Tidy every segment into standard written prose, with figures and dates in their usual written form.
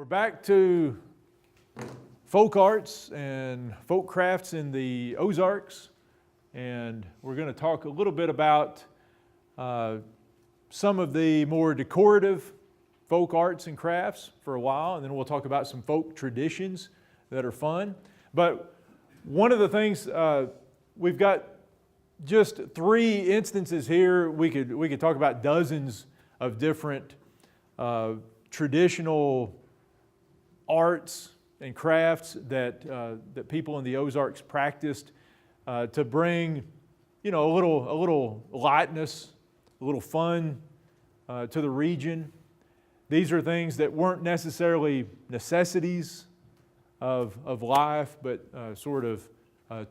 back to folk arts and folk crafts in the Ozarks, and we're going to talk a little bit about some of the more decorative folk arts and crafts for a while, and then we'll talk about some folk traditions that are fun. But one of the things, we've got just 3 instances here. We could talk about dozens of different traditional arts and crafts that people in the Ozarks practiced to bring, a little lightness, a little fun to the region. These are things that weren't necessarily necessities of life, but sort of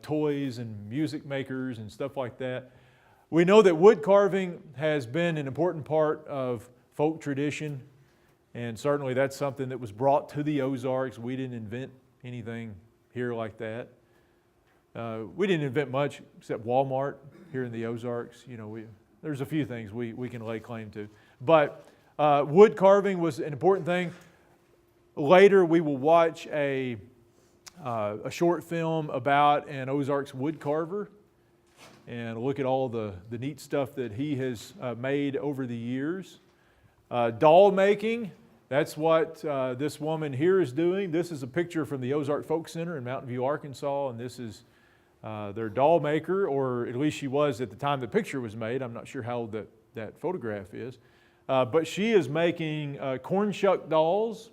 toys and music makers and stuff like that. We know that wood carving has been an important part of folk tradition, and certainly that's something that was brought to the Ozarks. We didn't invent anything here like that. We didn't invent much except Walmart here in the Ozarks. There's a few things we can lay claim to. But wood carving was an important thing. Later we will watch a short film about an Ozarks wood carver and look at all the neat stuff that he has made over the years. Doll making, that's what this woman here is doing. This is a picture from the Ozark Folk Center in Mountain View, Arkansas, and this is their doll maker, or at least she was at the time the picture was made. I'm not sure how old that photograph is. But she is making corn shuck dolls,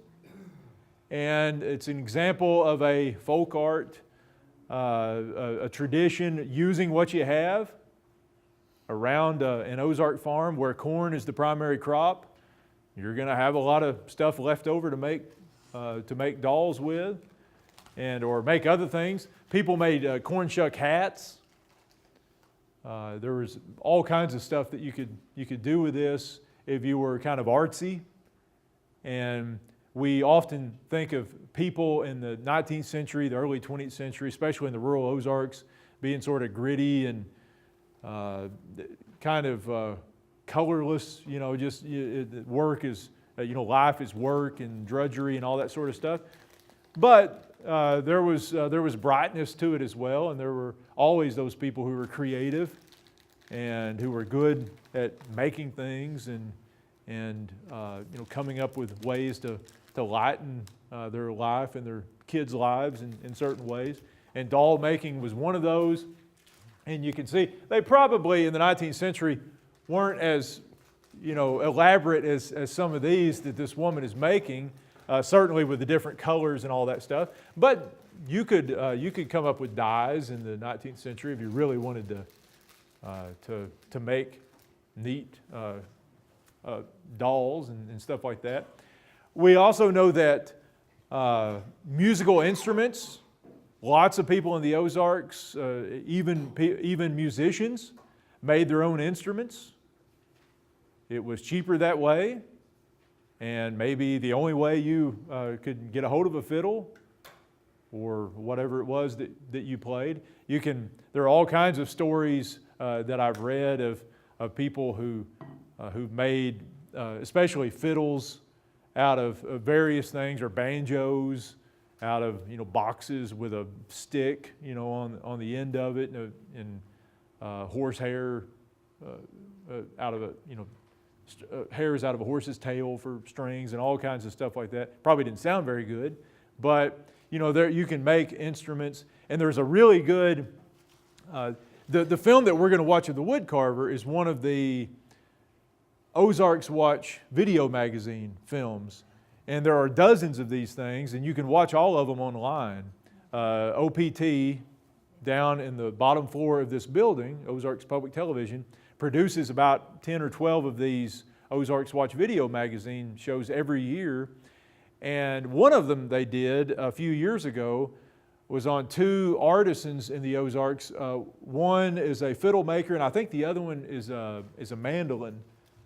and it's an example of a folk art, a tradition using what you have around an Ozark farm where corn is the primary crop. You're going to have a lot of stuff left over to make dolls with, or make other things. People made corn shuck hats. There was all kinds of stuff that you could do with this if you were kind of artsy. And we often think of people in the 19th century, the early 20th century, especially in the rural Ozarks, being sort of gritty and kind of colorless, work is, life is work and drudgery and all that sort of stuff. But there was brightness to it as well, and there were always those people who were creative and who were good at making things and coming up with ways to lighten their life and their kids' lives in certain ways. And doll making was one of those. And you can see they probably in the 19th century weren't as elaborate as some of these that this woman is making, certainly with the different colors and all that stuff. But you could come up with dyes in the 19th century if you really wanted to make neat dolls and stuff like that. We also know that musical instruments, lots of people in the Ozarks, even musicians, made their own instruments. It was cheaper that way, and maybe the only way you could get a hold of a fiddle or whatever it was that you played. There are all kinds of stories that I've read of people who've made especially fiddles out of various things, or banjos out of boxes with a stick on the end of it, and horsehair out of hairs out of a horse's tail for strings and all kinds of stuff like that. Probably didn't sound very good, but there you can make instruments. And there's a really good the film that we're going to watch of the wood carver is one of the Ozarks Watch video magazine films, and there are dozens of these things, and you can watch all of them online. OPT down in the bottom floor of this building, Ozarks Public Television, produces about 10 or 12 of these Ozarks Watch video magazine shows every year. And one of them they did a few years ago was on 2 artisans in the Ozarks. One is a fiddle maker, and I think the other one is a mandolin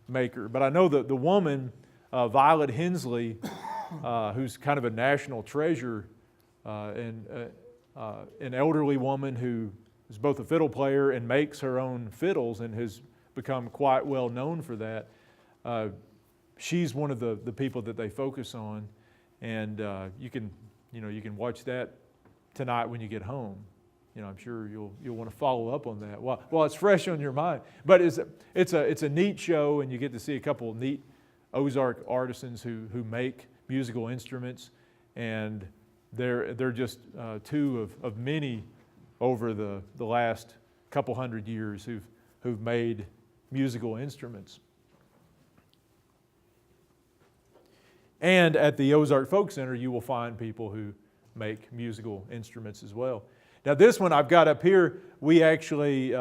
maker. But I know that the woman, Violet Hensley, who's kind of a national treasure, and an elderly woman who is both a fiddle player and makes her own fiddles and has become quite well known for that. She's one of the people that they focus on. and you can watch that tonight when you get home. I'm sure you'll want to follow up on that while it's fresh on your mind. But it's a neat show, and you get to see a couple of neat Ozark artisans who make musical instruments, and they're just two of many over the last couple hundred years who've made musical instruments. And at the Ozark Folk Center, you will find people who make musical instruments as well. Now this one I've got up here, we actually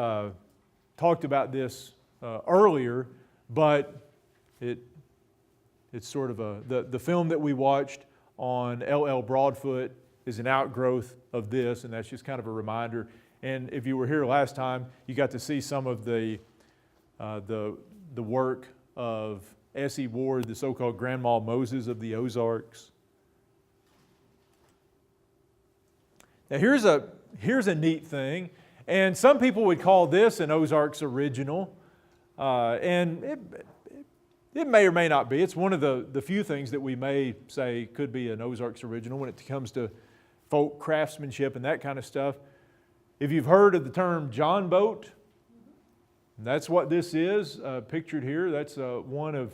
talked about this earlier, but it's sort of the film that we watched on L.L. Broadfoot is an outgrowth of this, and that's just kind of a reminder. And if you were here last time, you got to see some of the work of S.E. Ward, the so-called Grandma Moses of the Ozarks. Now here's a neat thing, and some people would call this an Ozarks original, and it may or may not be. It's one of the few things that we may say could be an Ozarks original when it comes to folk craftsmanship and that kind of stuff. If you've heard of the term johnboat, that's what this is pictured here. That's one of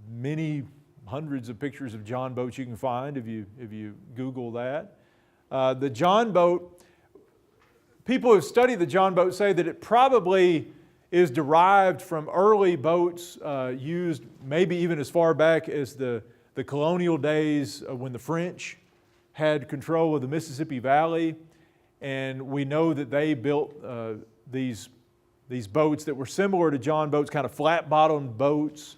many hundreds of pictures of johnboats you can find if you Google that. The johnboat, people who have studied the johnboat say that it probably is derived from early boats used maybe even as far back as the colonial days when the French had control of the Mississippi Valley. And we know that they built these boats that were similar to johnboats, kind of flat-bottomed boats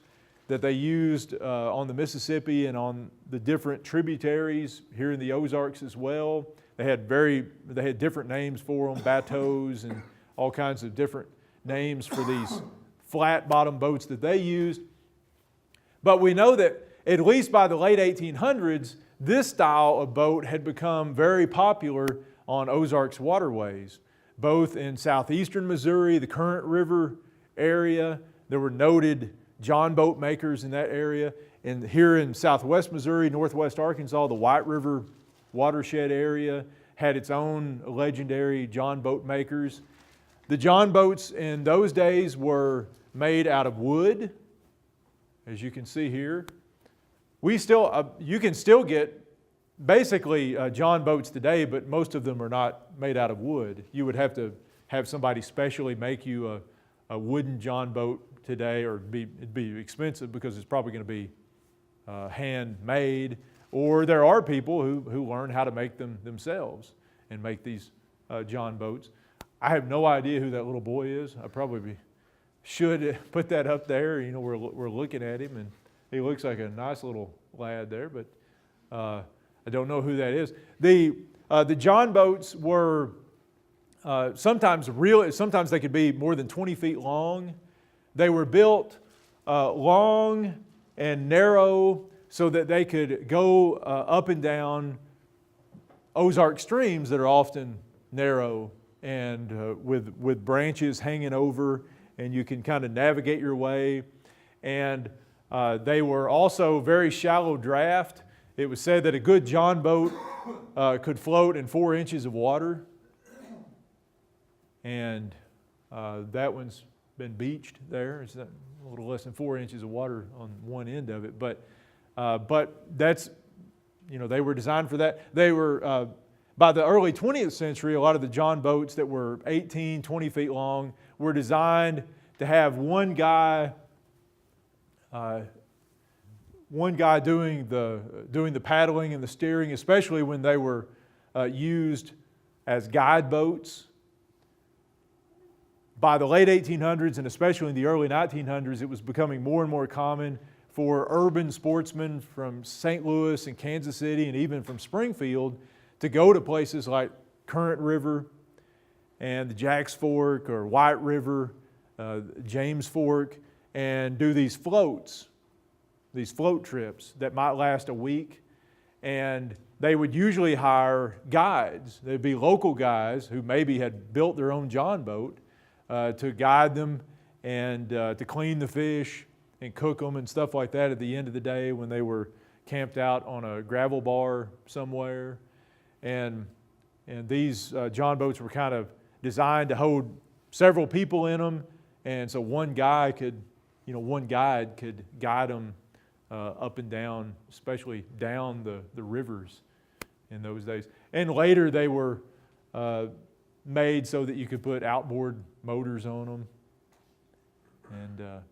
that they used on the Mississippi and on the different tributaries here in the Ozarks as well. They had different names for them, bateaus and all kinds of different names for these flat-bottomed boats that they used. But we know that at least by the late 1800s, this style of boat had become very popular on Ozarks waterways, both in southeastern Missouri, the Current River area. There were noted johnboat makers in that area. And here in southwest Missouri, northwest Arkansas, the White River watershed area had its own legendary johnboat makers. The johnboats in those days were made out of wood, as you can see here. You can still get basically johnboats today, but most of them are not made out of wood. You would have to have somebody specially make you a wooden johnboat today, or it'd be expensive because it's probably going to be handmade. Or there are people who learn how to make them themselves and make these johnboats. I have no idea who that little boy is. I probably should put that up there. We're looking at him, and he looks like a nice little lad there, but I don't know who that is. The johnboats were sometimes they could be more than 20 feet long. They were built long and narrow so that they could go up and down Ozark streams that are often narrow and with branches hanging over, and you can kind of navigate your way. And they were also very shallow draft. It was said that a good johnboat could float in 4 inches of water, and that one's been beached there. It's a little less than 4 inches of water on one end of it, but that's, they were designed for that. They were, by the early 20th century, a lot of the johnboats that were 18, 20 feet long were designed to have one guy doing the paddling and the steering, especially when they were used as guide boats. By the late 1800s, and especially in the early 1900s, it was becoming more and more common for urban sportsmen from St. Louis and Kansas City and even from Springfield to go to places like Current River and the Jacks Fork or White River, James Fork, and do these float trips that might last a week. And they would usually hire guides. They'd be local guys who maybe had built their own johnboat to guide them and to clean the fish and cook them and stuff like that at the end of the day when they were camped out on a gravel bar somewhere. And these John boats were kind of designed to hold several people in them. And so one guide could guide them up and down, especially down the rivers in those days. And later they were made so that you could put outboard motors on them.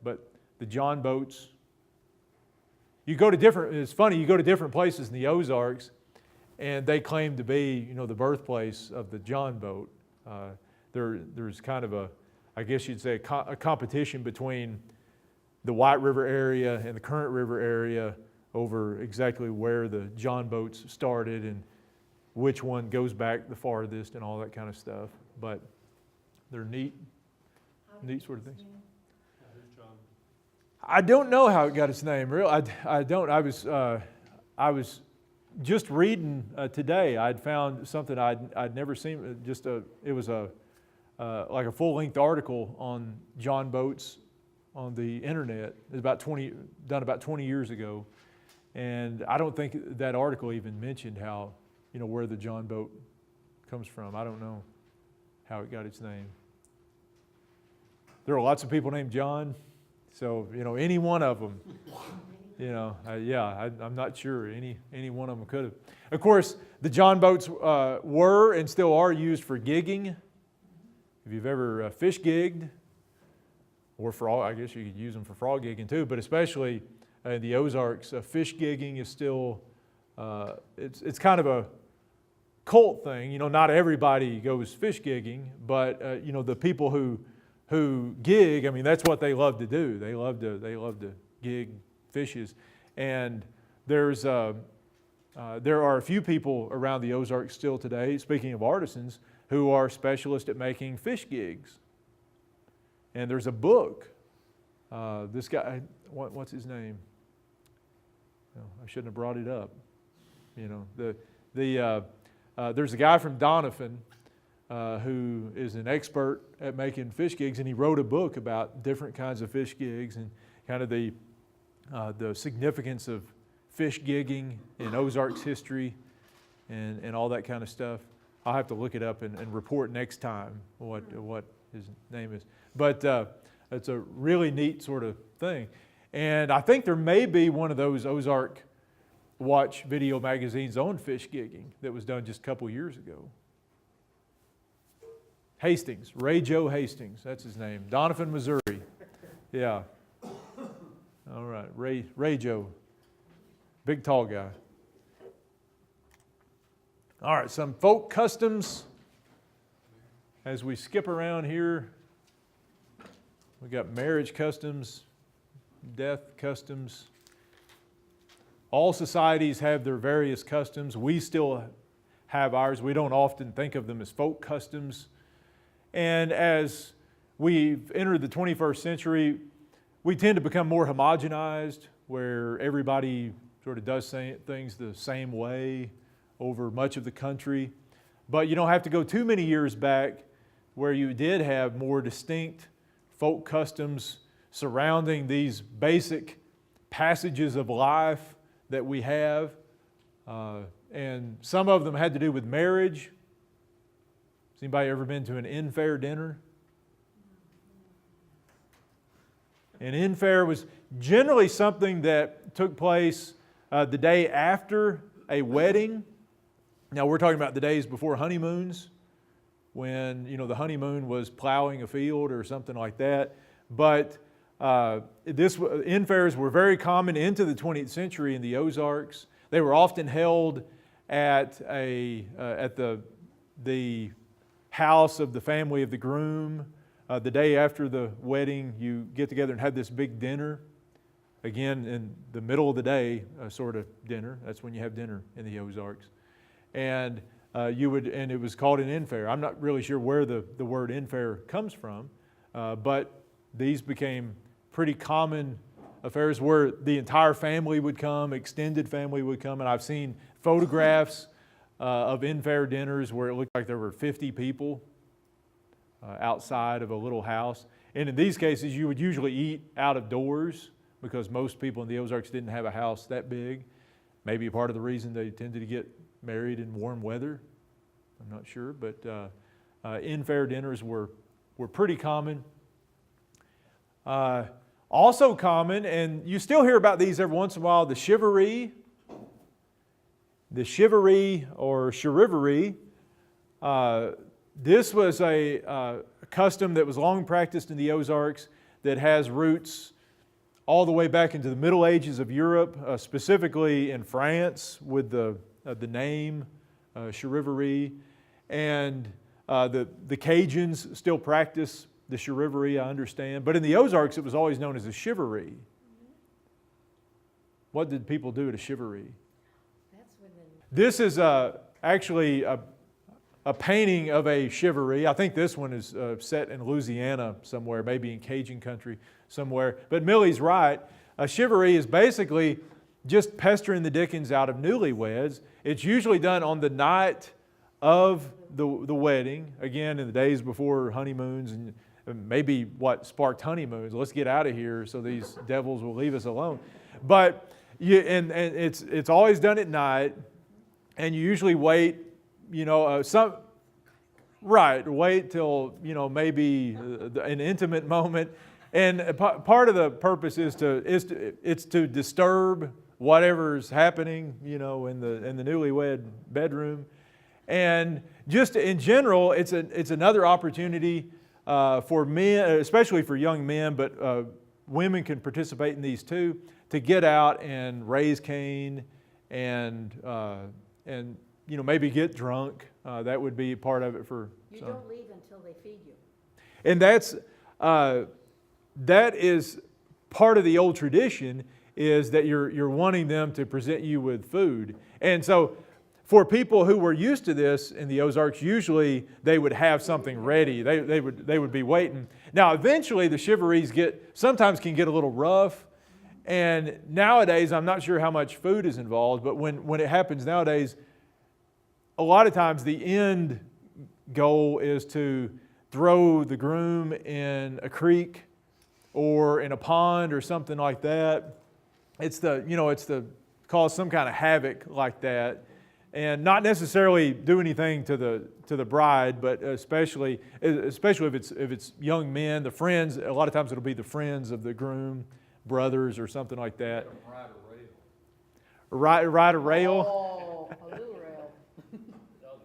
But the John boats, it's funny, you go to different places in the Ozarks, and they claim to be, the birthplace of the John boat. There's kind of I guess you'd say, a competition between the White River area and the Current River area over exactly where the John boats started and which one goes back the farthest and all that kind of stuff. But they're neat sort of things. I don't know how it got its name. Really, I don't. I was just reading today. I'd found something I'd never seen. It was like a full-length article on John boats on the internet. It's done about 20 years ago, and I don't think that article even mentioned how where the John boat comes from. I don't know how it got its name. There are lots of people named John, so any one of them. I'm not sure any one of them could have. Of course, the John boats were and still are used for gigging. If you've ever fish gigged, or I guess you could use them for frog gigging too, but especially in the Ozarks, fish gigging is still, it's kind of a cult thing. Not everybody goes fish gigging, but the people who gig, that's what they love to do. They love to gig fishes, and there are a few people around the Ozarks still today, speaking of artisans, who are specialists at making fish gigs. And there's a book. This guy, what's his name? I shouldn't have brought it up. There's a guy from Doniphan who is an expert at making fish gigs, and he wrote a book about different kinds of fish gigs and kind of the significance of fish gigging in Ozarks history and all that kind of stuff. I'll have to look it up and report next time what his name is. But it's a really neat sort of thing. And I think there may be one of those Ozark Watch video magazines on fish gigging that was done just a couple years ago. Hastings, Ray Joe Hastings, that's his name. Doniphan, Missouri. Yeah. All right, Ray Joe. Big tall guy. All right, some folk customs. As we skip around here, we got marriage customs, death customs. All societies have their various customs. We still have ours. We don't often think of them as folk customs. And as we've entered the 21st century, we tend to become more homogenized, where everybody sort of does things the same way over much of the country. But you don't have to go too many years back where you did have more distinct folk customs surrounding these basic passages of life that we have. And some of them had to do with marriage. Has anybody ever been to an in-fair dinner? An in-fair was generally something that took place the day after a wedding. Now we're talking about the days before honeymoons, when the honeymoon was plowing a field or something like that. But in-fairs were very common into the 20th century in the Ozarks. They were often held at the house of the family of the groom. The day after the wedding, you get together and have this big dinner. Again, in the middle of the day, sort of dinner. That's when you have dinner in the Ozarks. And it was called an in-fair. I'm not really sure where the word in-fair comes from, but these became pretty common affairs where the entire family would come, extended family would come, and I've seen photographs of in-fair dinners where it looked like there were 50 people outside of a little house. And in these cases, you would usually eat out of doors because most people in the Ozarks didn't have a house that big. maybe part of the reason they tended to get married in warm weather. I'm not sure, but in-fare dinners were pretty common. Also common, and you still hear about these every once in a while, the chivalry. The chivalry or chivalry. This was a custom that was long practiced in the Ozarks that has roots all the way back into the Middle Ages of Europe, specifically in France with the name Chivalry. And the Cajuns still practice the Chivalry, I understand. But in the Ozarks, it was always known as a chivalry. What did people do at a chivalry? This is actually a painting of a chivalry. I think this one is set in Louisiana somewhere, maybe in Cajun country somewhere. But Millie's right. A chivalry is basically just pestering the dickens out of newlyweds. It's usually done on the night of the wedding, again, in the days before honeymoons and maybe what sparked honeymoons. Let's get out of here so these devils will leave us alone. But it's always done at night, and you usually wait, wait till, maybe an intimate moment. And part of the purpose is to disturb whatever's happening, in the newlywed bedroom. And just in general, it's another opportunity for men, especially for young men, but women can participate in these too, to get out and raise Cain and maybe get drunk. That would be part of it for You some. don't leave until they feed you. And that is part of the old tradition, is that you're wanting them to present you with food. And so for people who were used to this in the Ozarks, usually they would have something ready. They would be waiting. Now eventually the chivalries sometimes can get a little rough. And nowadays, I'm not sure how much food is involved, but when it happens nowadays, a lot of times the end goal is to throw the groom in a creek or in a pond or something like that. It's to cause some kind of havoc like that, and not necessarily do anything to the bride, but especially if it's young men, the friends. A lot of times it'll be the friends of the groom, brothers or something like that. Ride a rail. Oh, a little rail. The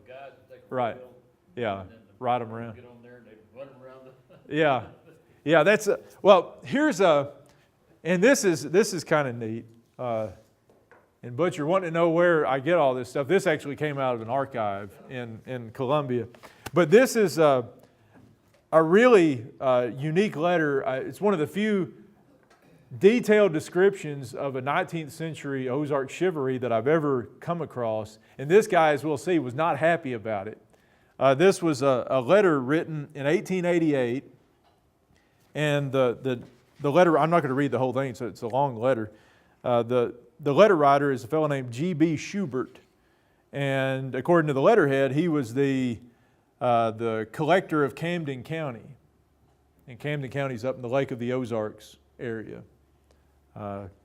guys take a Right. rail, Yeah. and then Ride them around. Get on there and they run around Yeah. Yeah, here's and this is kind of neat. And Butch, you're wanting to know where I get all this stuff. This actually came out of an archive in Columbia. But this is a really unique letter. It's one of the few detailed descriptions of a 19th century Ozark chivalry that I've ever come across. And this guy, as we'll see, was not happy about it. This was a letter written in 1888. And the letter, I'm not going to read the whole thing, so it's a long letter. The letter writer is a fellow named G.B. Schubert. And according to the letterhead, he was the collector of Camden County. And Camden County is up in the Lake of the Ozarks area.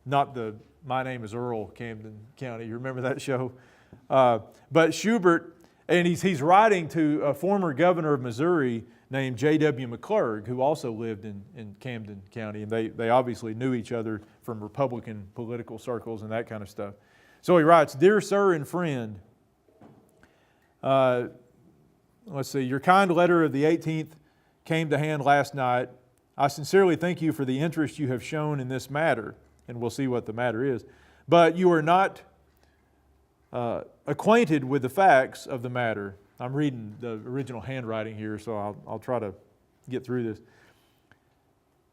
Not the My Name is Earl Camden County. You remember that show? But Schubert, and he's writing to a former governor of Missouri named J.W. McClurg, who also lived in Camden County. And they obviously knew each other from Republican political circles and that kind of stuff. So he writes, "Dear Sir and Friend, let's see, your kind letter of the 18th came to hand last night. I sincerely thank you for the interest you have shown in this matter," and we'll see what the matter is, "but you are not acquainted with the facts of the matter." I'm reading the original handwriting here, so I'll try to get through this.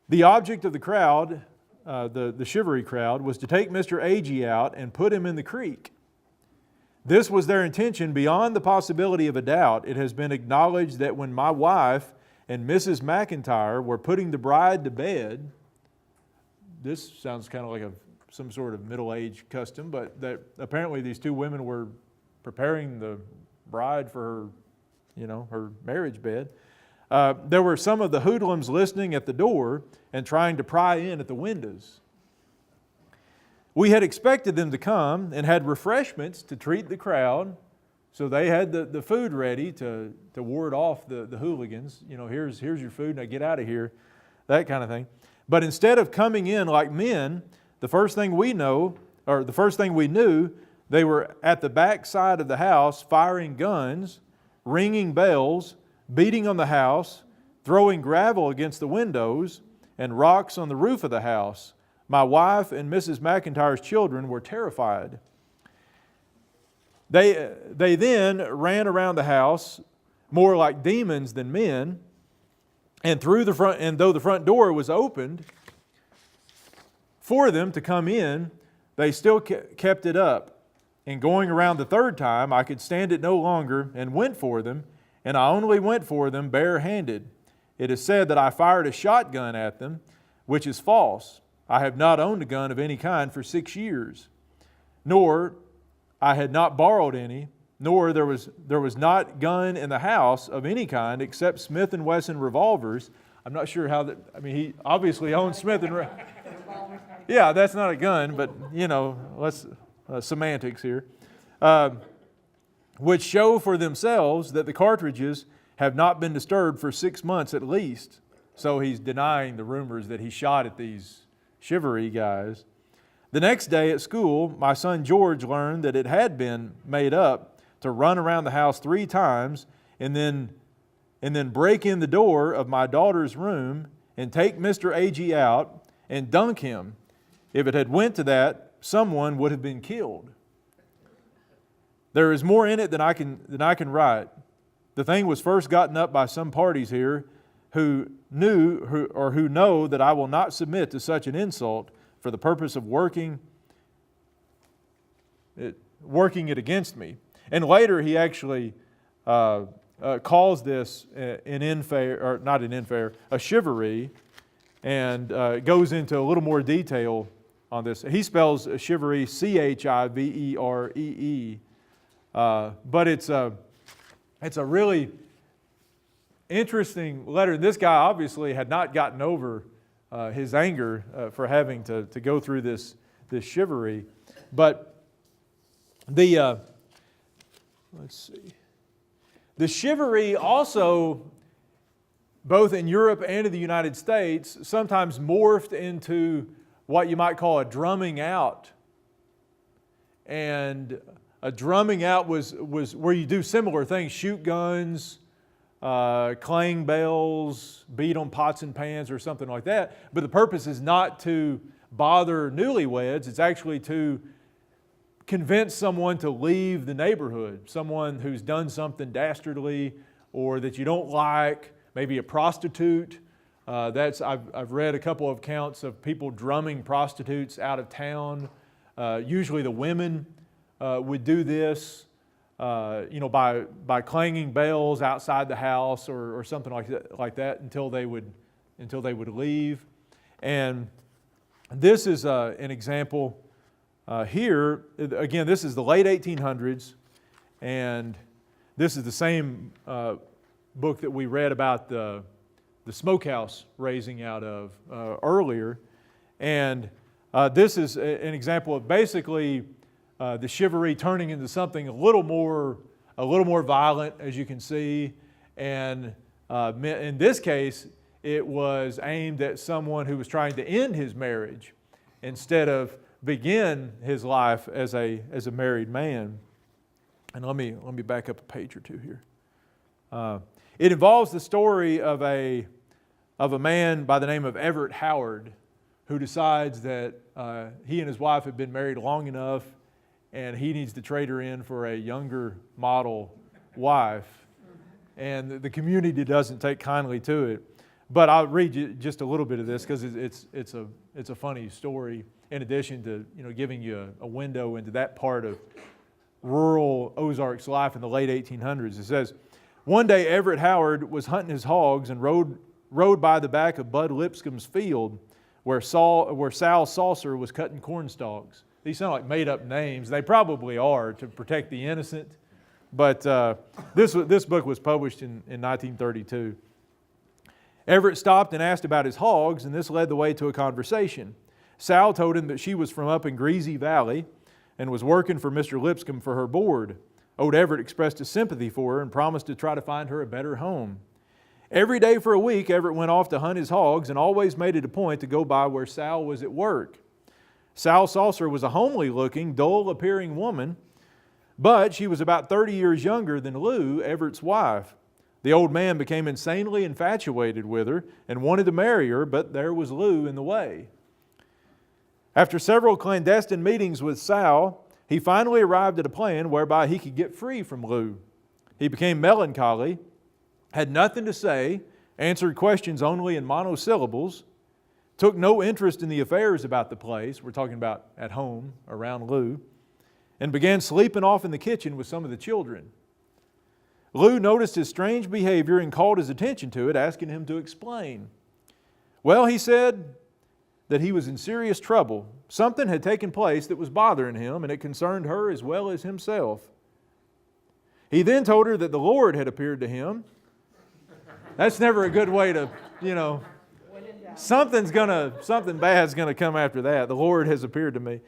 "The object of the crowd, the chivalry crowd, was to take Mr. Agee out and put him in the creek. This was their intention beyond the possibility of a doubt. It has been acknowledged that when my wife and Mrs. McIntyre were putting the bride to bed," this sounds kind of like some sort of middle-aged custom, but that apparently these two women were preparing the bride for her marriage bed. "There were some of the hoodlums listening at the door and trying to pry in at the windows. We had expected them to come and had refreshments to treat the crowd. So they had the food ready to ward off the hooligans. You know, here's your food, now get out of here, that kind of thing. But instead of coming in like men, the first thing we knew, they were at the back side of the house firing guns, ringing bells, beating on the house, throwing gravel against the windows and rocks on the roof of the house. My wife and Mrs. McIntyre's children were terrified. They then ran around the house more like demons than men, and though the front door was opened for them to come in, they still kept it up. And going around the third time, I could stand it no longer and went for them, and I only went for them barehanded. It is said that I fired a shotgun at them, which is false. I have not owned a gun of any kind for 6 years, nor I had not borrowed any, nor there was not gun in the house of any kind except Smith & Wesson revolvers. I'm not sure how that, I mean, he obviously owns Smith & Yeah, that's not a gun, but, you know, let's semantics here. Which show for themselves that the cartridges have not been disturbed for 6 months at least. So he's denying the rumors that he shot at these Chivalry guys. The next day at school, my son George learned that it had been made up to run around the house 3 times and then break in the door of my daughter's room and take Mr. A.G. out and dunk him. If it had went to that, someone would have been killed. There is more in it than I can write. The thing was first gotten up by some parties here who know that I will not submit to such an insult for the purpose of working it against me. And later he actually calls this a chivalry, and goes into a little more detail on this. He spells chivalry Chiveree, but it's a really interesting letter. This guy obviously had not gotten over his anger for having to go through this chivalry. But the chivalry also, both in Europe and in the United States, sometimes morphed into what you might call a drumming out. And a drumming out was where you do similar things, shoot guns, clang bells, beat on pots and pans or something like that. But the purpose is not to bother newlyweds. It's actually to convince someone to leave the neighborhood, someone who's done something dastardly or that you don't like, maybe a prostitute. I've read a couple of accounts of people drumming prostitutes out of town. Usually the women would do this, by clanging bells outside the house or something like that until they would leave. And this is an example here. Again, this is the late 1800s, and this is the same book that we read about the smokehouse raising out of earlier. And this is an example of basically the chivalry turning into something a little more violent, as you can see. And in this case, it was aimed at someone who was trying to end his marriage instead of begin his life as a married man. And let me back up a page or two here. It involves the story of a man by the name of Everett Howard, who decides that he and his wife have been married long enough and he needs to trade her in for a younger model wife. And the community doesn't take kindly to it. But I'll read you just a little bit of this because it's a funny story, in addition to giving you a window into that part of rural Ozarks life in the late 1800s. It says, one day Everett Howard was hunting his hogs and rode by the back of Bud Lipscomb's field where Sal Saucer was cutting corn stalks. These sound like made-up names. They probably are to protect the innocent. But this book was published in 1932. Everett stopped and asked about his hogs, and this led the way to a conversation. Sal told him that she was from up in Greasy Valley and was working for Mr. Lipscomb for her board. Old Everett expressed his sympathy for her and promised to try to find her a better home. Every day for a week, Everett went off to hunt his hogs and always made it a point to go by where Sal was at work. Sal Saucer was a homely-looking, dull-appearing woman, but she was about 30 years younger than Lou, Everett's wife. The old man became insanely infatuated with her and wanted to marry her, but there was Lou in the way. After several clandestine meetings with Sal, he finally arrived at a plan whereby he could get free from Lou. He became melancholy, had nothing to say, answered questions only in monosyllables, took no interest in the affairs about the place, we're talking about at home, around Lou, and began sleeping off in the kitchen with some of the children. Lou noticed his strange behavior and called his attention to it, asking him to explain. Well, he said that he was in serious trouble. Something had taken place that was bothering him, and it concerned her as well as himself. He then told her that the Lord had appeared to him. That's never a good way to, something bad's going to come after that. The Lord has appeared to me.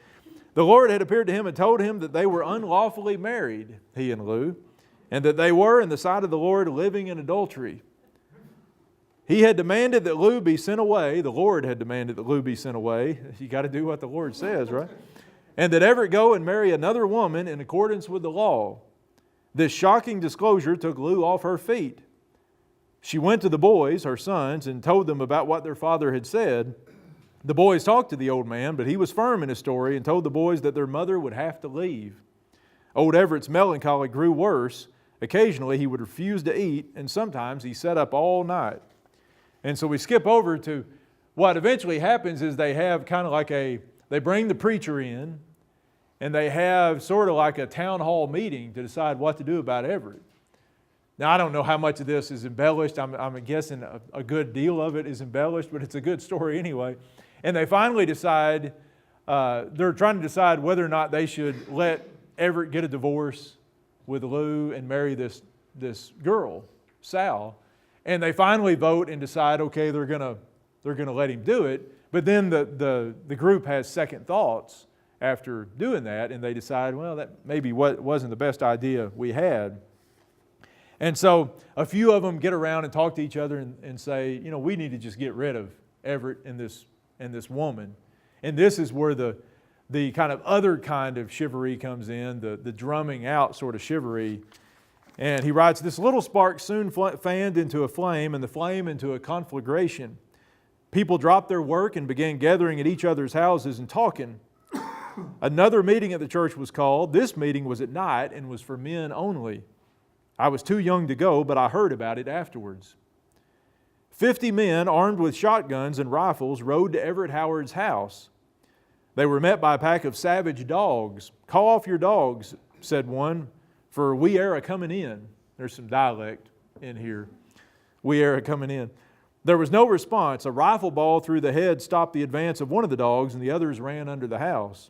The Lord had appeared to him and told him that they were unlawfully married, he and Lou, and that they were, in the sight of the Lord, living in adultery. He had demanded that Lou be sent away. The Lord had demanded that Lou be sent away. You got to do what the Lord says, right? And that Everett go and marry another woman in accordance with the law. This shocking disclosure took Lou off her feet. She went to the boys, her sons, and told them about what their father had said. The boys talked to the old man, but he was firm in his story and told the boys that their mother would have to leave. Old Everett's melancholy grew worse. Occasionally he would refuse to eat, and sometimes he sat up all night. And so we skip over to what eventually happens is they have kind of like they bring the preacher in, and they have sort of like a town hall meeting to decide what to do about Everett. Now, I don't know how much of this is embellished. I'm guessing a good deal of it is embellished, but it's a good story anyway. And they finally decide, they're trying to decide whether or not they should let Everett get a divorce with Lou and marry this girl, Sal. And they finally vote and decide, okay, they're gonna let him do it. But then the group has second thoughts after doing that, and they decide, well, that maybe wasn't the best idea we had. And so a few of them get around and talk to each other and say, we need to just get rid of Everett and this woman. And this is where the kind of other kind of chivalry comes in, the drumming out sort of chivalry. And he writes, this little spark soon fanned into a flame, and the flame into a conflagration. People dropped their work and began gathering at each other's houses and talking. Another meeting at the church was called. This meeting was at night and was for men only. I was too young to go, but I heard about it afterwards. 50 men armed with shotguns and rifles rode to Everett Howard's house. They were met by a pack of savage dogs. Call off your dogs, said one, for we are a-coming in. There's some dialect in here. We are a-coming in. There was no response. A rifle ball through the head stopped the advance of one of the dogs, and the others ran under the house.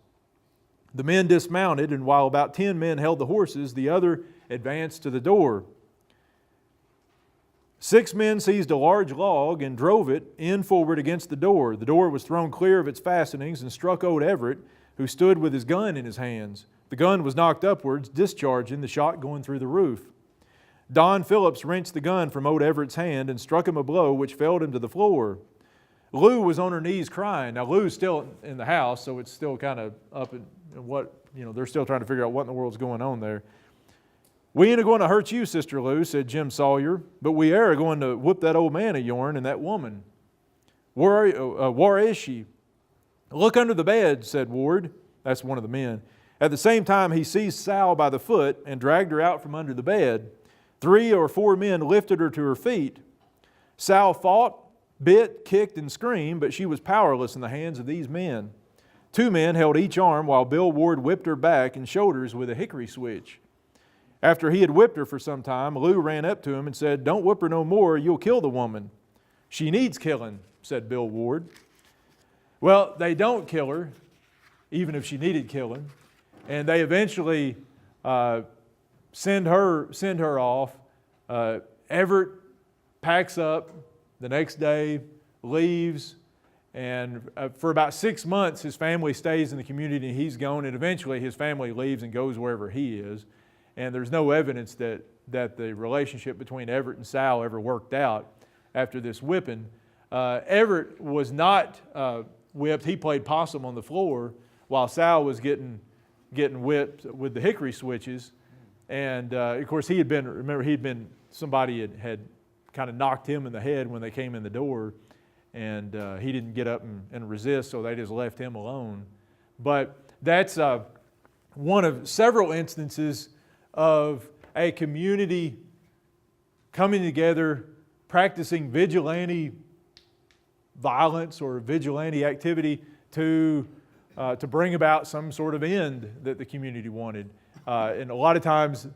The men dismounted, and while about 10 men held the horses, the other advanced to the door. 6 men seized a large log and drove it in forward against the door. The door was thrown clear of its fastenings and struck old Everett, who stood with his gun in his hands. The gun was knocked upwards, discharging, the shot going through the roof. Don Phillips wrenched the gun from old Everett's hand and struck him a blow which felled him to the floor. Lou was on her knees crying. Now Lou's still in the house, so it's still kind of up in what, they're still trying to figure out what in the world's going on there. We ain't going to hurt you, Sister Lou, said Jim Sawyer, but we are going to whoop that old man of yourn and that woman. Where is she? Look under the bed, said Ward. That's one of the men. At the same time, he seized Sal by the foot and dragged her out from under the bed. 3 or 4 men lifted her to her feet. Sal fought, bit, kicked, and screamed, but she was powerless in the hands of these men. 2 men held each arm while Bill Ward whipped her back and shoulders with a hickory switch. After he had whipped her for some time, Lou ran up to him and said, "Don't whip her no more, you'll kill the woman." "She needs killing," said Bill Ward. Well, they don't kill her, even if she needed killing. And they eventually send her off. Everett packs up the next day, leaves, And for about 6 months, his family stays in the community and he's gone, and eventually his family leaves and goes wherever he is. And there's no evidence that the relationship between Everett and Sal ever worked out after this whipping. Everett was not whipped. He played possum on the floor while Sal was getting whipped with the hickory switches. And of course, somebody had kind of knocked him in the head when they came in the door. And he didn't get up and resist, so they just left him alone. But that's one of several instances of a community coming together, practicing vigilante violence or vigilante activity to bring about some sort of end that the community wanted. And a lot of times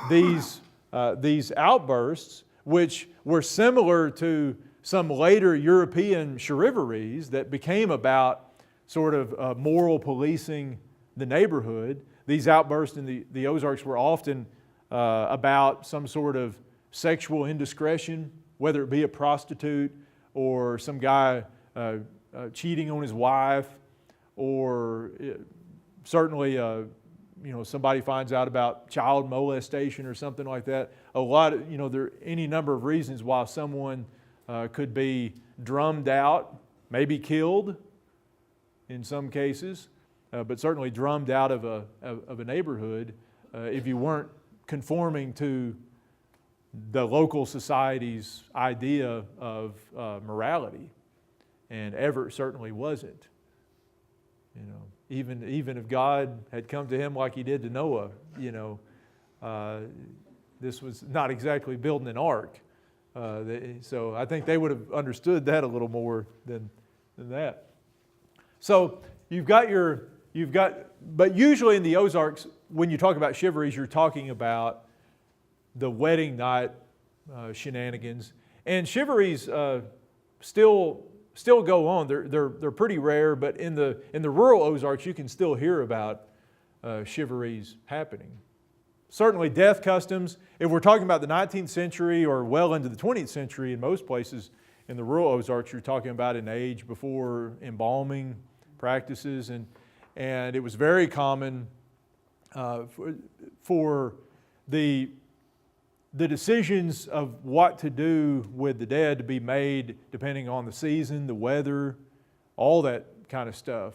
these outbursts, which were similar to some later European chivalries that became about sort of moral policing the neighborhood. These outbursts in the Ozarks were often about some sort of sexual indiscretion, whether it be a prostitute or some guy cheating on his wife, or certainly somebody finds out about child molestation or something like that. A lot of, there are any number of reasons why someone could be drummed out, maybe killed in some cases, but certainly drummed out of a neighborhood if you weren't conforming to the local society's idea of morality. And Everett certainly wasn't. Even if God had come to him like he did to Noah, this was not exactly building an ark. So I think they would have understood that a little more than that. So but usually in the Ozarks, when you talk about chivalries, you're talking about the wedding night shenanigans. And chivalries still go on. They're pretty rare, but in the rural Ozarks, you can still hear about chivalries happening. Certainly death customs, if we're talking about the 19th century or well into the 20th century, in most places in the rural Ozarks, you're talking about an age before embalming practices. And it was very common for the decisions of what to do with the dead to be made depending on the season, the weather, all that kind of stuff.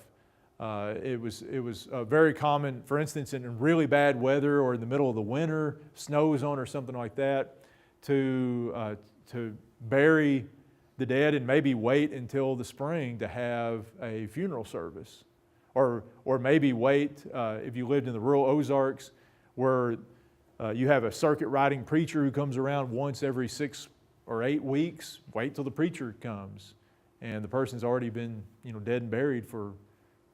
It was very common, for instance, in really bad weather or in the middle of the winter, snows on or something like that, to bury the dead and maybe wait until the spring to have a funeral service. Or maybe wait, if you lived in the rural Ozarks, where you have a circuit riding preacher who comes around once every 6 or 8 weeks, wait till the preacher comes. And the person's already been dead and buried for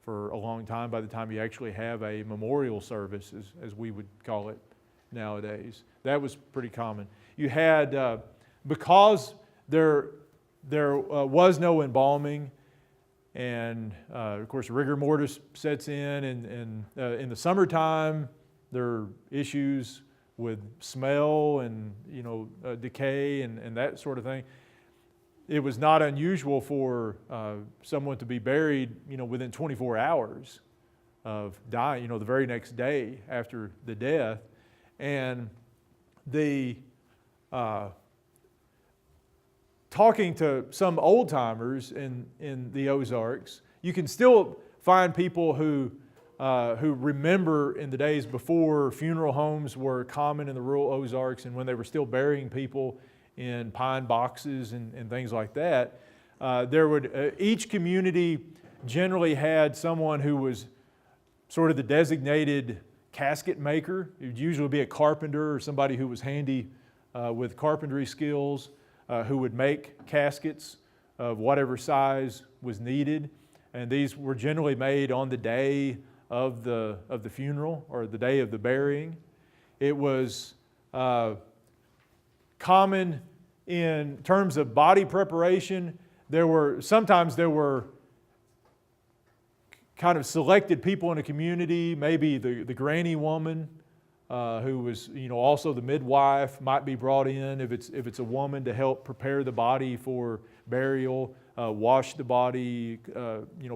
a long time by the time you actually have a memorial service, as we would call it nowadays. That was pretty common. You had, because there was no embalming, and of course rigor mortis sets in, and in the summertime there are issues with smell and decay and that sort of thing. It was not unusual for someone to be buried within 24 hours of dying, the very next day after the death. And talking to some old timers in the Ozarks, you can still find people who remember in the days before funeral homes were common in the rural Ozarks, and when they were still burying people in pine boxes and things like that. Each community generally had someone who was sort of the designated casket maker. It would usually be a carpenter or somebody who was handy with carpentry skills, who would make caskets of whatever size was needed. And these were generally made on the day of the funeral or the day of the burying. It was common in terms of body preparation. Sometimes there were kind of selected people in a community, maybe the granny woman who was, also the midwife, might be brought in if it's a woman to help prepare the body for burial, wash the body,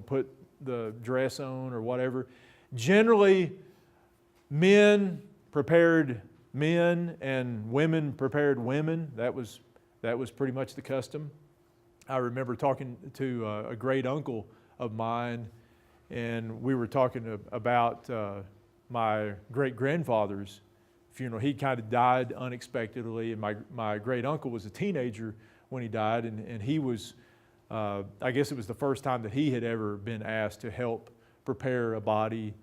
put the dress on or whatever. Generally, men prepared men and women prepared women. That was pretty much the custom. I remember talking to a great uncle of mine, and we were talking about my great-grandfather's funeral. He kind of died unexpectedly, and my great uncle was a teenager when he died, and he was, I guess it was the first time that he had ever been asked to help prepare a body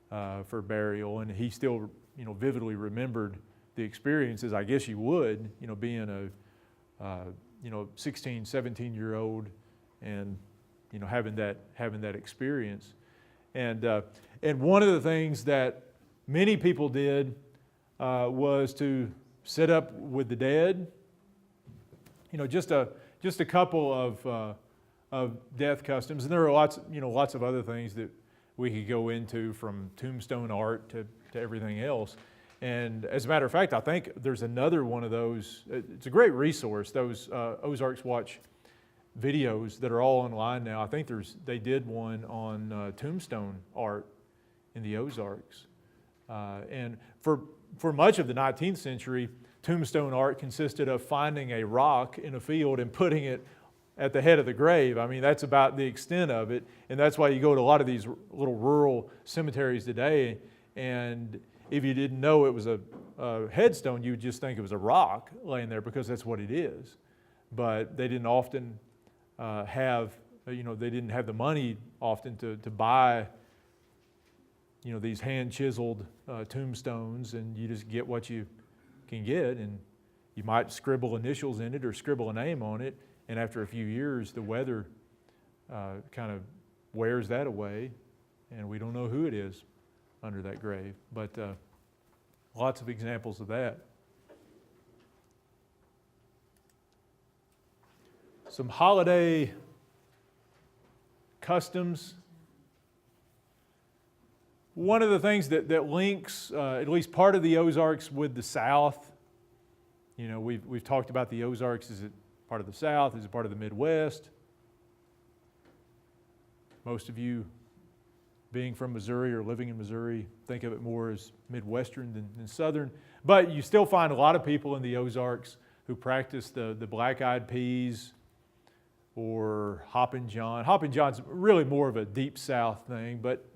for burial, and he still, vividly remembered the experiences. I guess you would, being a 16, 17-year-old and, having that experience. And one of the things that many people did was to sit up with the dead. Just a couple of death customs, and there are lots of other things that we could go into, from tombstone art to everything else. And as a matter of fact, I think there's another one of those. It's a great resource, those Ozarks Watch videos that are all online now. I think they did one on tombstone art in the Ozarks. And for much of the 19th century, tombstone art consisted of finding a rock in a field and putting it at the head of the grave. I mean, that's about the extent of it. And that's why you go to a lot of these little rural cemeteries today, and if you didn't know it was a headstone, you would just think it was a rock laying there, because that's what it is. But they didn't often have the money often to buy, these hand-chiseled tombstones, and you just get what you can get, and you might scribble initials in it or scribble a name on it, and after a few years, the weather kind of wears that away, and we don't know who it is under that grave. But lots of examples of that. Some holiday customs. One of the things that links at least part of the Ozarks with the South, we've talked about the Ozarks. Is it part of the South? Is it part of the Midwest? Most of you, being from Missouri or living in Missouri, think of it more as Midwestern than Southern. But you still find a lot of people in the Ozarks who practice the black-eyed peas or Hoppin' John. Hoppin' John's really more of a deep South thing, but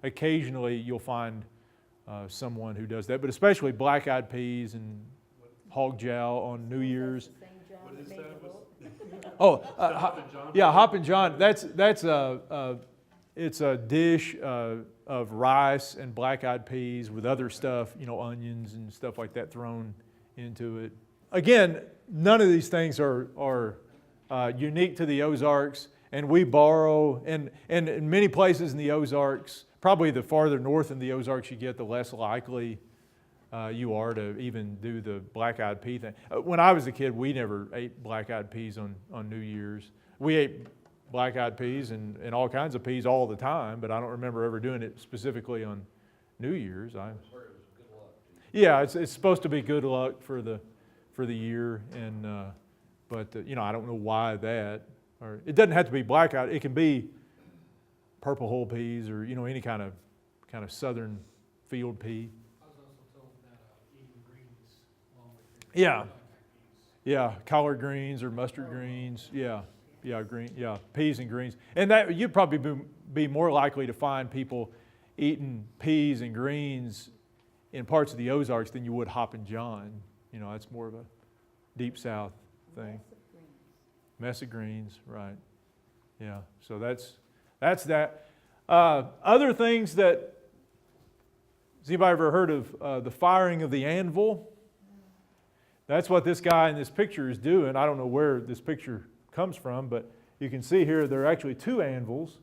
occasionally you'll find someone who does that. But especially black-eyed peas and hog jowl on New Year's. What is that? Hoppin' John. It's a dish of rice and black-eyed peas with other stuff, onions and stuff like that thrown into it. Again, none of these things are unique to the Ozarks, and we borrow, and in many places in the Ozarks, probably the farther north in the Ozarks you get, the less likely you are to even do the black-eyed pea thing. When I was a kid, we never ate black-eyed peas on New Year's. We ate black-eyed peas and all kinds of peas all the time, but I don't remember ever doing it specifically on New Year's. Yeah, it's supposed to be good luck for the year, and but I don't know why that. Or it doesn't have to be black-eyed. It can be purple whole peas or any kind of southern field pea. I was also told that eating greens along with your Yeah. Yeah, collard greens or mustard greens. Yeah, peas and greens. And that you'd probably be more likely to find people eating peas and greens in parts of the Ozarks than you would Hoppin' John. That's more of a deep South thing. Mess of greens, right? Yeah. So that's that. Other things that has anybody ever heard of the firing of the anvil? That's what this guy in this picture is doing. I don't know where this picture comes from, but you can see here there are actually two anvils.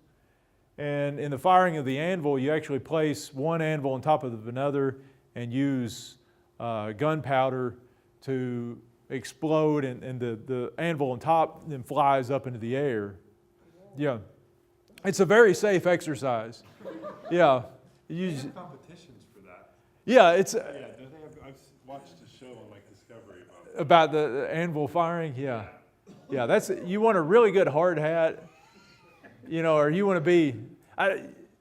And in the firing of the anvil, you actually place one anvil on top of another and use gunpowder to explode, and the anvil on top then flies up into the air. Yeah. It's a very safe exercise. Yeah. They have competitions for that. Yeah, it's Yeah, don't they have, I've watched a show on like Discovery about about the anvil firing. Yeah, yeah. That's you want a really good hard hat, or you want to be,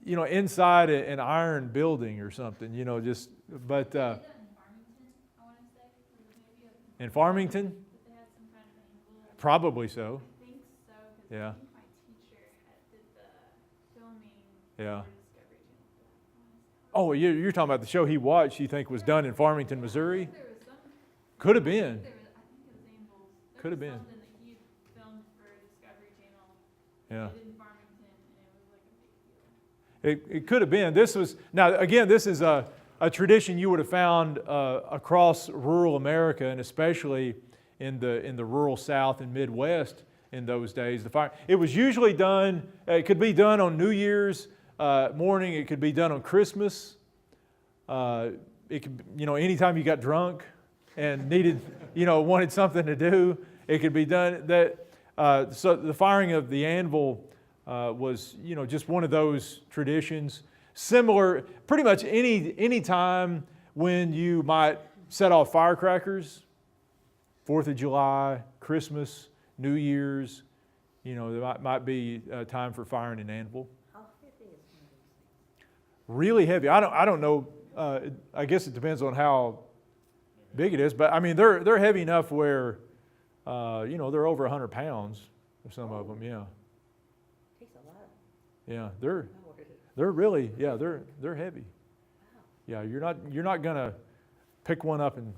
inside an iron building or something. Just but They did that in Farmington, I want to say. Was it maybe in Farmington, that they had some kind of angle? probably so. I think so, because Yeah. I think my teacher did the filming Yeah. for Discovery Channel for that. I wanna say. Oh, you're talking about the show he watched. You think was done in Farmington, I Missouri? think there was some. Could have been. I think it was Angels. There Could have was been. something that he filmed for Discovery Channel. Yeah. They did in Farmington, and it was like a big deal. It could have been. This is a tradition you would have found across rural America, and especially in the rural South and Midwest in those days. The fire. It was usually done. It could be done on New Year's morning. It could be done on Christmas. It could, anytime you got drunk and needed, wanted something to do, it could be done. So the firing of the anvil was, just one of those traditions. Similar, pretty much any time when you might set off firecrackers, 4th of July, Christmas, New Year's, there might be a time for firing an anvil. How heavy is one of these things? Really heavy. I don't know. I guess it depends on how big it is, but I mean they're heavy enough where, they're over 100 pounds. Some of them, yeah, Takes a lot yeah. of They're power. really, yeah, they're heavy. Wow. Yeah, you're not gonna pick one up and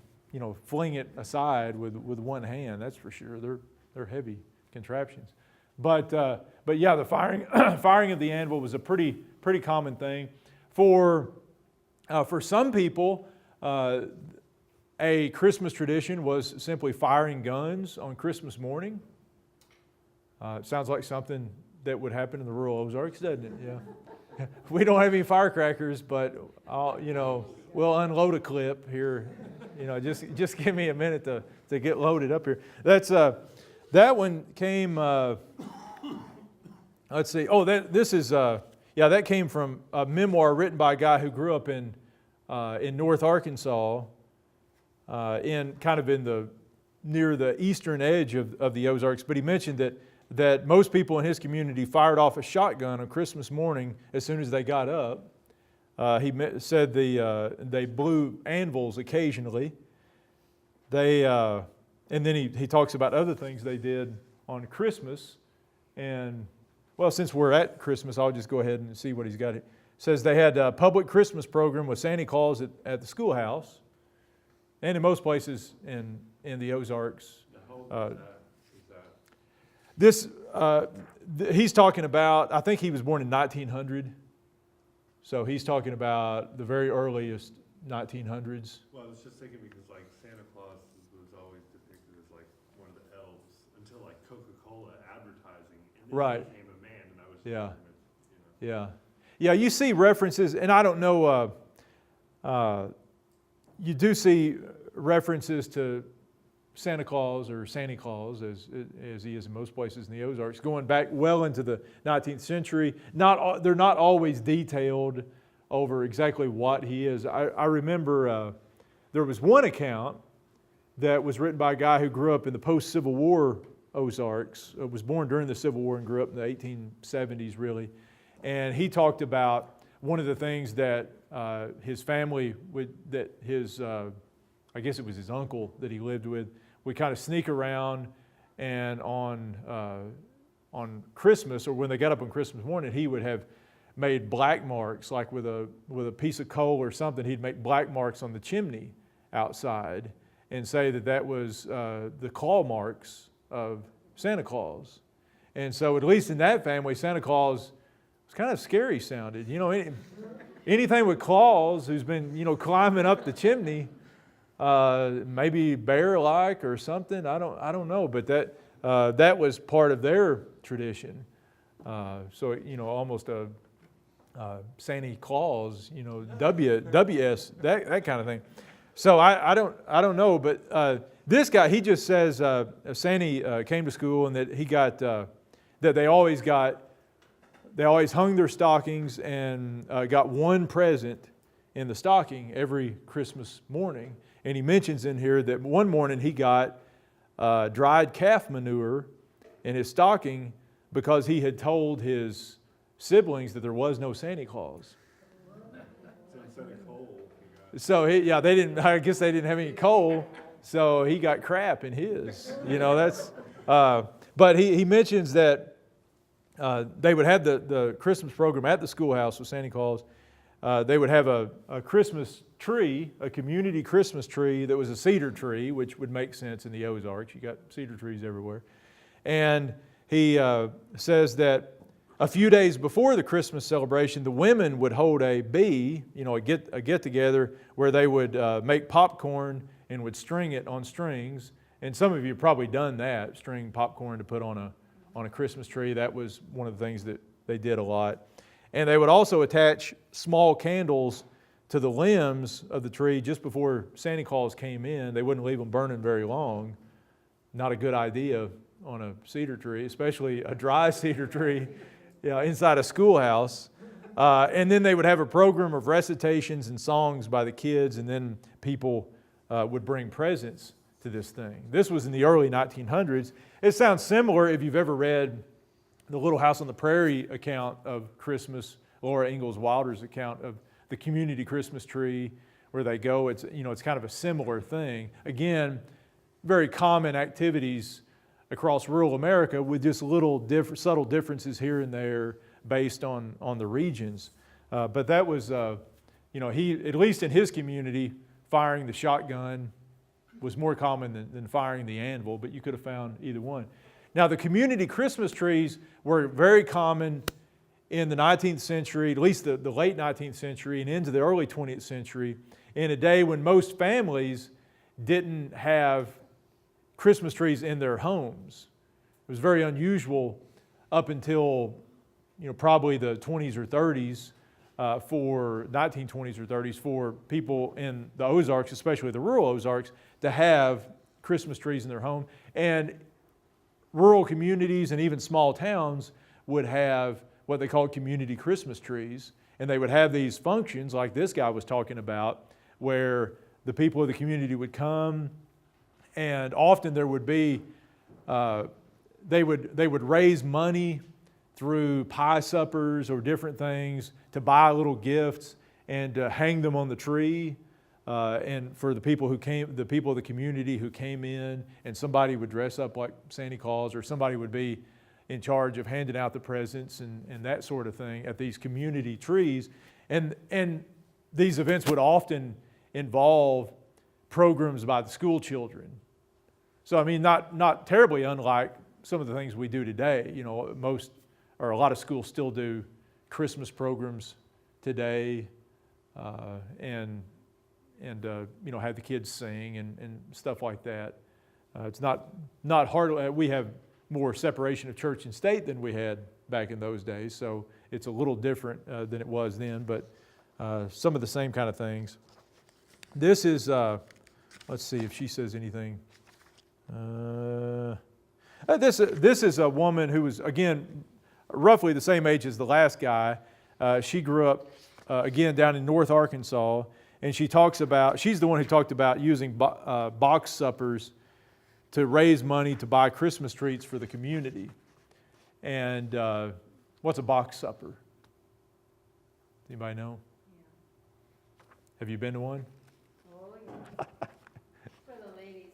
fling it aside with one hand. That's for sure. They're heavy contraptions. But yeah, the firing of the anvil was a pretty common thing. For some people, a Christmas tradition was simply firing guns on Christmas morning. It sounds like something that would happen in the rural Ozarks, doesn't it? Yeah. We don't have any firecrackers, but we'll unload a clip here. Just give me a minute to get loaded up here. That one came. Let's see. Oh, that came from a memoir written by a guy who grew up in North Arkansas, near the eastern edge of the Ozarks. But he mentioned that most people in his community fired off a shotgun on Christmas morning as soon as they got up. He said they blew anvils occasionally. And then he talks about other things they did on Christmas. And well, since we're at Christmas, I'll just go ahead and see what he's got here. It says they had a public Christmas program with Santa Claus at the schoolhouse, and in most places in the Ozarks. How old is that? He's talking about, I think he was born in 1900, so he's talking about the very earliest 1900s. Well, I was just thinking because like Santa Claus was always depicted as like one of the elves until like Coca-Cola advertising, and then Right. he became a man, and I was Yeah. wondering if, Yeah, you see references, and I don't know, you do see references to Santa Claus or Santa Claus, as he is in most places in the Ozarks, going back well into the 19th century. They're not always detailed over exactly what he is. I remember there was one account that was written by a guy who grew up in the post-Civil War Ozarks, was born during the Civil War and grew up in the 1870s really. And he talked about one of the things that his family I guess it was his uncle that he lived with, would kind of sneak around, and on Christmas, or when they got up on Christmas morning, he would have made black marks, like with a piece of coal or something. He'd make black marks on the chimney outside and say that was the claw marks of Santa Claus. And so, at least in that family, Santa Claus was kind of scary sounded. Anything with claws, who's been climbing up the chimney, maybe bear-like or something. I don't know, but that was part of their tradition. So almost a Santa Claus, WS, that kind of thing. So I don't know, but this guy, he just says Santa came to school and that he got that they always hung their stockings and got one present in the stocking every Christmas morning. And he mentions in here that one morning he got dried calf manure in his stocking because he had told his siblings that there was no Santa Claus. So instead of coal, he got. So I guess they didn't have any coal, so he got crap in his. That's. But he mentions that they would have the Christmas program at the schoolhouse with Santa Claus. They would have a Christmas tree, a community Christmas tree that was a cedar tree, which would make sense in the Ozarks. You got cedar trees everywhere. And he says that a few days before the Christmas celebration, the women would hold a get together where they would make popcorn and would string it on strings. And some of you have probably done that, string popcorn to put on a Christmas tree. That was one of the things that they did a lot. And they would also attach small candles to the limbs of the tree just before Santa Claus came in. They wouldn't leave them burning very long. Not a good idea on a cedar tree, especially a dry cedar tree inside a schoolhouse. And then they would have a program of recitations and songs by the kids, and then people would bring presents to this thing. This was in the early 1900s. It sounds similar if you've ever read the Little House on the Prairie account of Christmas, Laura Ingalls Wilder's account of the community Christmas tree, where they go. It's kind of a similar thing. Again, very common activities across rural America with just little subtle differences here and there based on the regions. But that was, he, at least in his community, firing the shotgun was more common than firing the anvil, but you could have found either one. Now, the community Christmas trees were very common in the 19th century, at least the late 19th century and into the early 20th century, in a day when most families didn't have Christmas trees in their homes. It was very unusual up until probably the 20s or 30s, 1920s or 30s, for people in the Ozarks, especially the rural Ozarks, to have Christmas trees in their home. And rural communities and even small towns would have what they called community Christmas trees. And they would have these functions like this guy was talking about, where the people of the community would come, and often there would be, they would raise money through pie suppers or different things to buy little gifts and to hang them on the tree. And for the people of the community who came in, and somebody would dress up like Santa Claus, or somebody would be in charge of handing out the presents and that sort of thing at these community trees. And these events would often involve programs by the school children. So, I mean, not terribly unlike some of the things we do today. Most or a lot of schools still do Christmas programs today, and have the kids sing and stuff like that. It's not hard. We have more separation of church and state than we had back in those days, so it's a little different than it was then, but some of the same kind of things. This is, let's see if she says anything. This is a woman who was, again, roughly the same age as the last guy. She grew up, again, down in North Arkansas, and she's the one who talked about using box suppers to raise money to buy Christmas trees for the community. And what's a box supper? Anybody know? Yeah. Have you been to one? Oh, yeah. Where the ladies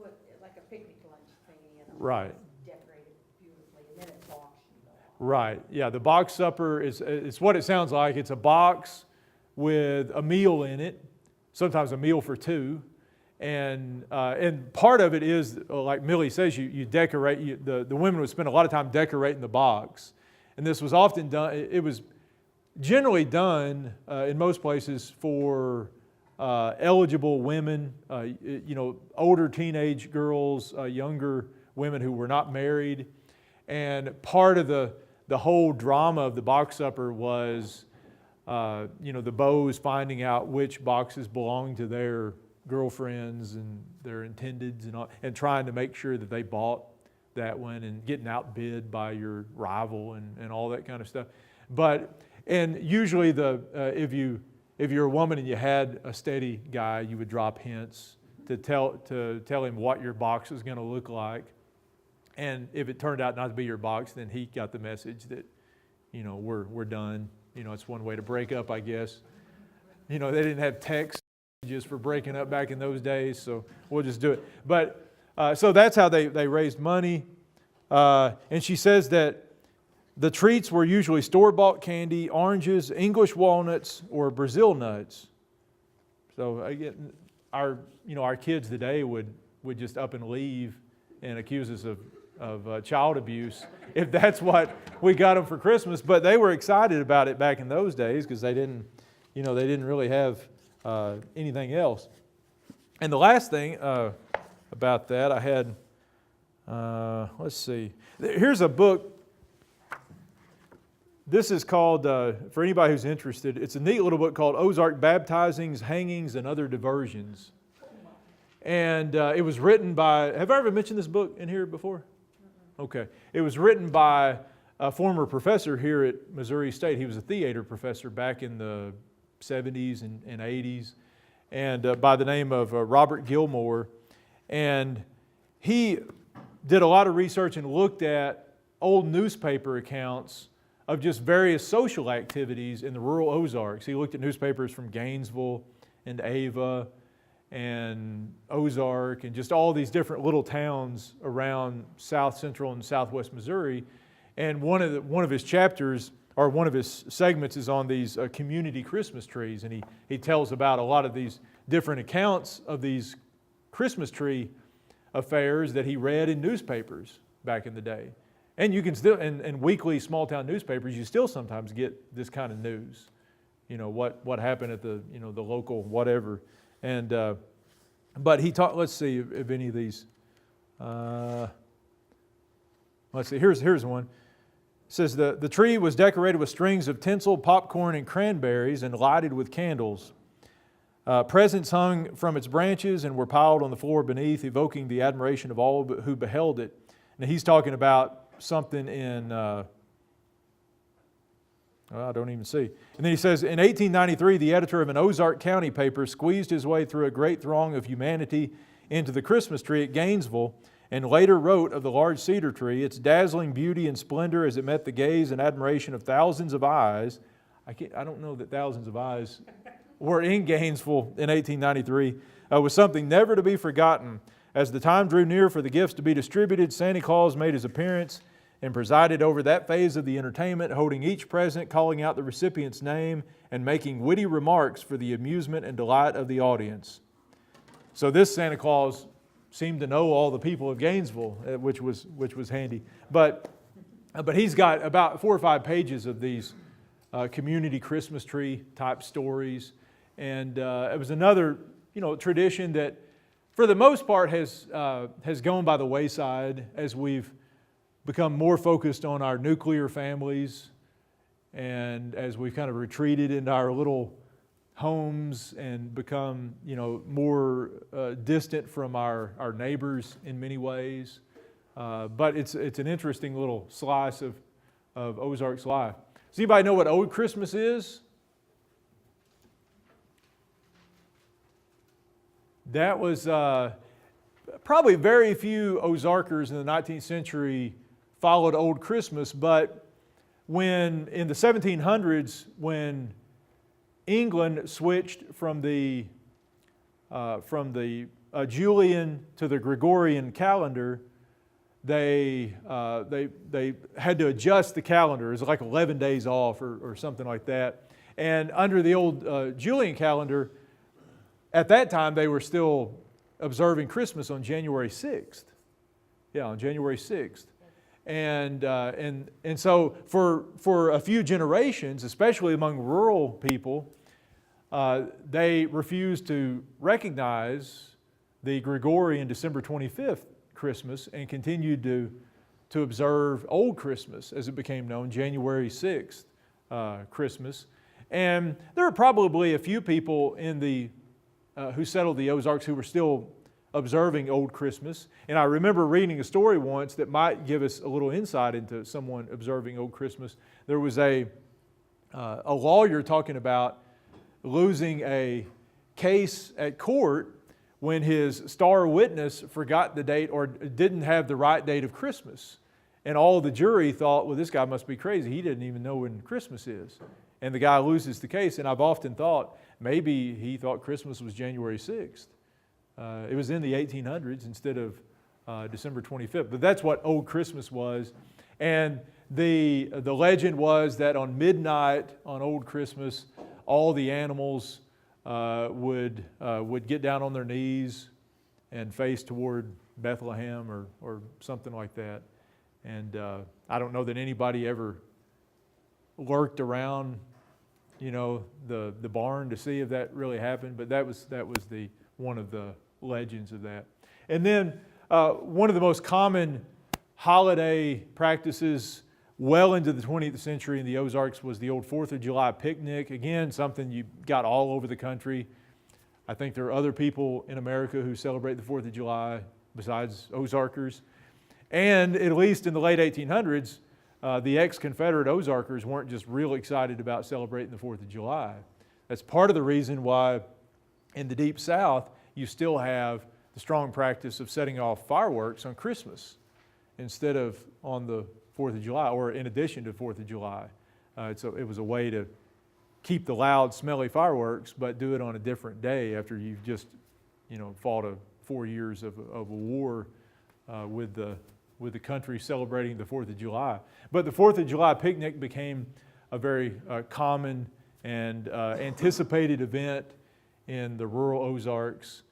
put like a picnic lunch thingy in them. Right. It's decorated beautifully, and then it's auctioned off. Right. Yeah, the box supper it's what it sounds like. It's a box with a meal in it, sometimes a meal for two. And part of it is, like Millie says, you decorate, the women would spend a lot of time decorating the box. And this was often done, it was generally done in most places for eligible women, older teenage girls, younger women who were not married. And part of the whole drama of the box supper was, the beaux finding out which boxes belonged to their girlfriends and their intendeds and trying to make sure that they bought that one and getting outbid by your rival and all that kind of stuff. But And usually if you're a woman and you had a steady guy, you would drop hints to tell him what your box was going to look like. And if it turned out not to be your box, then he got the message that, we're done. It's one way to break up, I guess. They didn't have text messages for breaking up back in those days, so we'll just do it. But so that's how they raised money. And she says that the treats were usually store-bought candy, oranges, English walnuts, or Brazil nuts. So again, our kids today would just up and leave and accuse us of child abuse if that's what we got them for Christmas. But they were excited about it back in those days because they didn't really have anything else. And the last thing about that, I had, let's see. Here's a book. This is called, for anybody who's interested, it's a neat little book called Ozark Baptizings, Hangings, and Other Diversions. And it was written by, have I ever mentioned this book in here before? Okay. It was written by a former professor here at Missouri State. He was a theater professor back in the 70s and 80s, and by the name of Robert Gilmore. And he did a lot of research and looked at old newspaper accounts of just various social activities in the rural Ozarks. He looked at newspapers from Gainesville and Ava and Ozark and just all these different little towns around south central and southwest Missouri. And one of his chapters, or one of his segments, is on these community Christmas trees. And he tells about a lot of these different accounts of these Christmas tree affairs that he read in newspapers back in the day. And you can still, in weekly small town newspapers, you still sometimes get this kind of news. What happened at the local whatever. And but he taught. Let's see if any of these. Let's see. Here's one. It says the tree was decorated with strings of tinsel, popcorn, and cranberries, and lighted with candles. Presents hung from its branches and were piled on the floor beneath, evoking the admiration of all who beheld it. Now he's talking about something in, I don't even see. And then he says, in 1893, the editor of an Ozark County paper squeezed his way through a great throng of humanity into the Christmas tree at Gainesville, and later wrote of the large cedar tree, its dazzling beauty and splendor as it met the gaze and admiration of thousands of eyes. I don't know that thousands of eyes were in Gainesville in 1893, was something never to be forgotten. As the time drew near for the gifts to be distributed, Santa Claus made his appearance and presided over that phase of the entertainment, holding each present, calling out the recipient's name, and making witty remarks for the amusement and delight of the audience. So this Santa Claus seemed to know all the people of Gainesville, which was handy. But he's got about 4 or 5 pages of these community Christmas tree type stories, and it was another tradition that, for the most part, has gone by the wayside as we've become more focused on our nuclear families, and as we've kind of retreated into our little homes and become more distant from our neighbors in many ways. But it's an interesting little slice of Ozark's life. Does anybody know what Old Christmas is? That was probably very few Ozarkers in the 19th century followed Old Christmas, but when in the 1700s, when England switched from the Julian to the Gregorian calendar, they had to adjust the calendar. It was like 11 days off or something like that. And under the old Julian calendar, at that time they were still observing Christmas on January 6th. Yeah, on January 6th. And so for a few generations, especially among rural people, they refused to recognize the Gregorian December 25th Christmas and continued to observe Old Christmas, as it became known, January 6th Christmas. And there were probably a few people who settled the Ozarks who were still observing Old Christmas. And I remember reading a story once that might give us a little insight into someone observing Old Christmas. There was a a lawyer talking about losing a case at court when his star witness forgot the date or didn't have the right date of Christmas. And all the jury thought, well, this guy must be crazy. He didn't even know when Christmas is. And the guy loses the case. And I've often thought maybe he thought Christmas was January 6th. It was in the 1800s instead of December 25th. But that's what Old Christmas was. And the legend was that on midnight on Old Christmas, all the animals would get down on their knees and face toward Bethlehem or something like that. And I don't know that anybody ever lurked around, the barn to see if that really happened, but that was the one of the legends of that. And then one of the most common holiday practices well into the 20th century in the Ozarks was the old 4th of July picnic. Again, something you got all over the country. I think there are other people in America who celebrate the 4th of July besides Ozarkers. And at least in the late 1800s, the ex-Confederate Ozarkers weren't just real excited about celebrating the 4th of July. That's part of the reason why in the Deep South you still have the strong practice of setting off fireworks on Christmas instead of on the 4th of July, or in addition to 4th of July. It was a way to keep the loud, smelly fireworks, but do it on a different day after you've just, fought 4 years of a war with the country celebrating the 4th of July. But the 4th of July picnic became a very common and anticipated event in the rural Ozarks.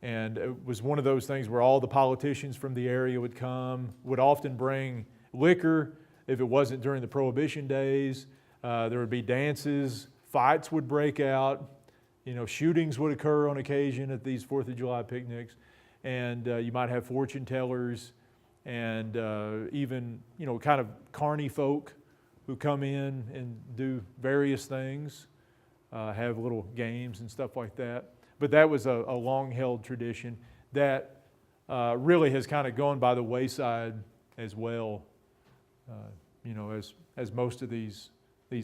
And it was one of those things where all the politicians from the area would come, would often bring liquor if it wasn't during the Prohibition days. There would be dances, fights would break out, shootings would occur on occasion at these 4th of July picnics. And you might have fortune tellers and even, kind of carny folk who come in and do various things, have little games and stuff like that. But that was a long-held tradition that really has kind of gone by the wayside as well, as most of these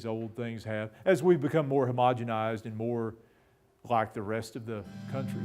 old things have, as we've become more homogenized and more like the rest of the country.